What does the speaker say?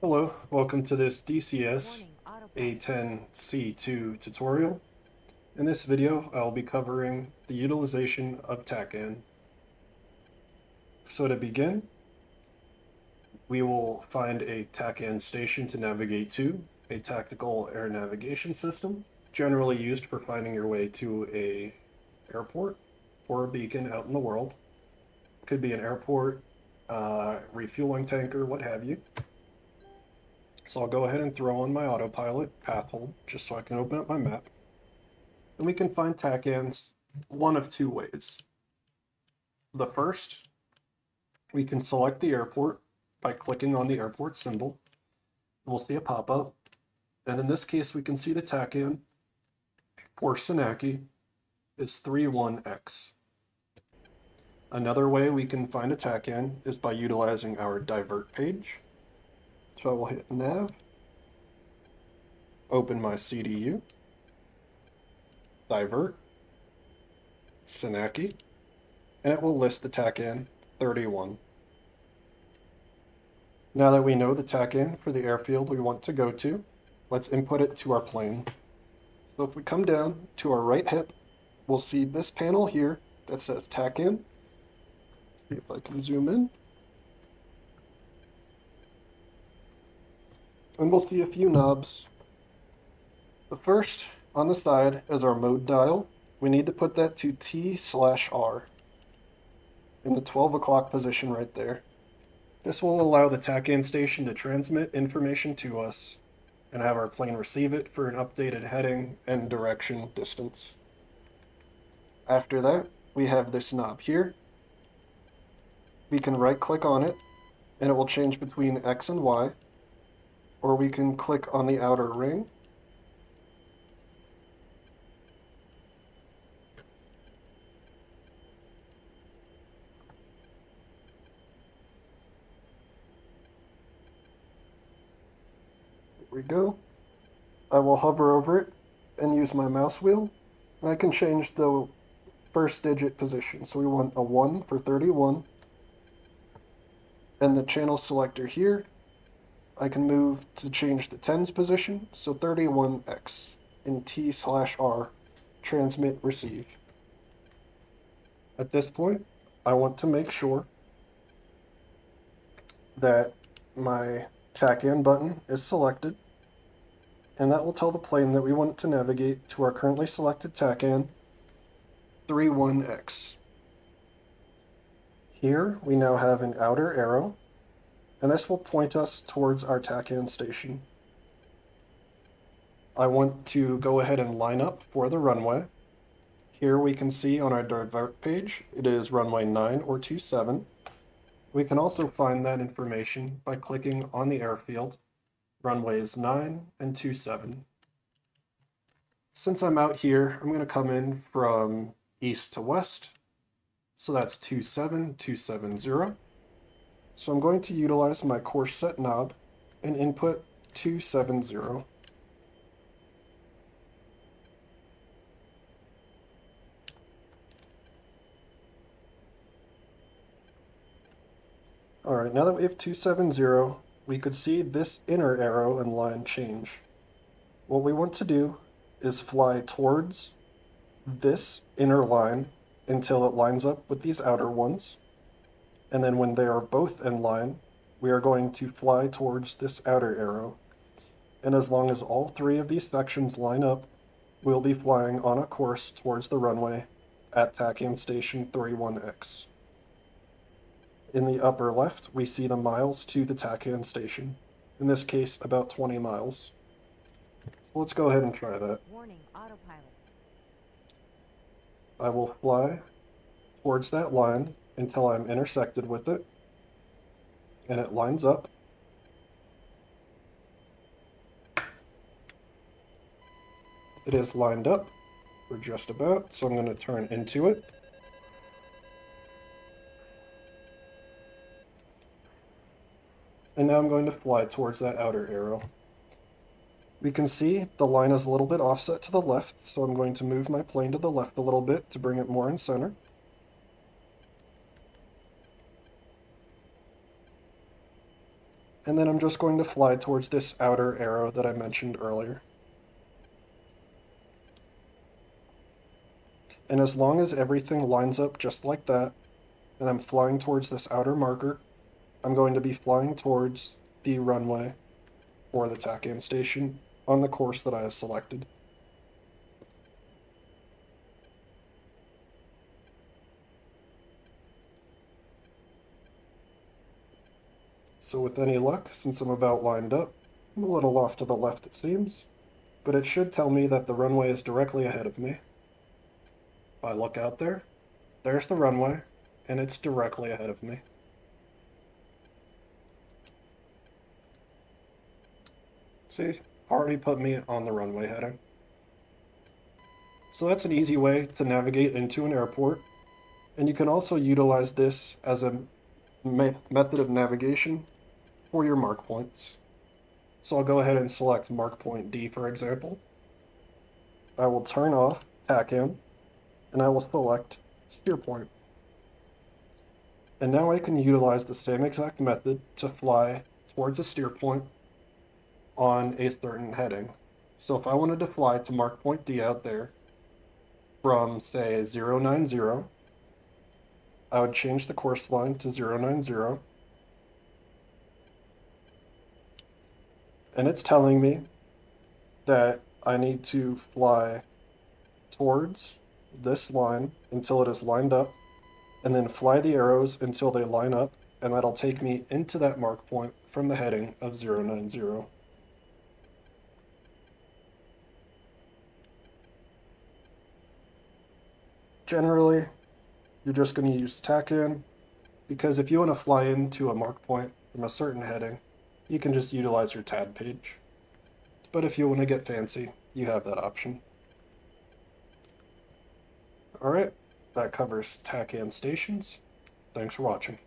Hello, welcome to this DCS A-10C tutorial. In this video, I'll be covering the utilization of TACAN. So to begin, we will find a TACAN station to navigate to, a tactical air navigation system, generally used for finding your way to a airport or a beacon out in the world. Could be an airport, refueling tanker, what have you. So I'll go ahead and throw on my autopilot path hold just so I can open up my map. And we can find TACANs one of two ways. The first, we can select the airport by clicking on the airport symbol. We'll see a pop-up. And in this case, we can see the TACAN for Senaki is 31X. Another way we can find a TACAN is by utilizing our divert page. So I will hit nav, open my CDU, divert, Senaki, and it will list the TACAN 31. Now that we know the TACAN for the airfield we want to go to, let's input it to our plane. So if we come down to our right hip, we'll see this panel here that says TACAN. See if I can zoom in. And we'll see a few knobs. The first on the side is our mode dial. We need to put that to T/R in the 12 o'clock position right there. This will allow the TACAN station to transmit information to us and have our plane receive it for an updated heading and direction distance. After that, we have this knob here. We can right click on it and it will change between X and Y, or we can click on the outer ring. There we go. I will hover over it and use my mouse wheel, and I can change the first digit position. So we want a 1 for 31. And the channel selector here, I can move to change the tens position, so 31X in T/R, transmit receive. At this point, I want to make sure that my TACAN button is selected, and that will tell the plane that we want to navigate to our currently selected TACAN 31X. Here we now have an outer arrow, and this will point us towards our TACAN station. I want to go ahead and line up for the runway. Here we can see on our divert page, it is runway 9 or 27. We can also find that information by clicking on the airfield, runways 9 and 27. Since I'm out here, I'm going to come in from east to west. So that's 27270. So I'm going to utilize my course set knob and input 270. Alright, now that we have 270, we could see this inner arrow and line change. What we want to do is fly towards this inner line until it lines up with these outer ones. And then when they are both in line, we are going to fly towards this outer arrow. And as long as all three of these sections line up, we'll be flying on a course towards the runway at TACAN Station 31X. In the upper left, we see the miles to the TACAN station. In this case, about 20 miles. So let's go ahead and try that. Warning, autopilot. I will fly towards that line until I'm intersected with it, and it lines up. It is lined up, or just about, so I'm going to turn into it. And now I'm going to fly towards that outer arrow. We can see the line is a little bit offset to the left, so I'm going to move my plane to the left a little bit to bring it more in center. And then I'm just going to fly towards this outer arrow that I mentioned earlier. And as long as everything lines up just like that, and I'm flying towards this outer marker, I'm going to be flying towards the runway for the TACAN station on the course that I have selected. So with any luck, since I'm about lined up, I'm a little off to the left it seems, but it should tell me that the runway is directly ahead of me. If I look out there, there's the runway, and it's directly ahead of me. See, already put me on the runway heading. So that's an easy way to navigate into an airport, and you can also utilize this as a method of navigation for your mark points. So I'll go ahead and select mark point D, for example. I will turn off TACAN, and I will select steer point. And now I can utilize the same exact method to fly towards a steer point on a certain heading. So if I wanted to fly to mark point D out there from, say, 090, I would change the course line to 090, and it's telling me that I need to fly towards this line until it is lined up, and then fly the arrows until they line up, and that'll take me into that mark point from the heading of 090. Generally, you're just going to use TACAN, because if you want to fly into a mark point from a certain heading, you can just utilize your TAD page. But if you want to get fancy, you have that option. Alright, that covers TACAN stations. Thanks for watching.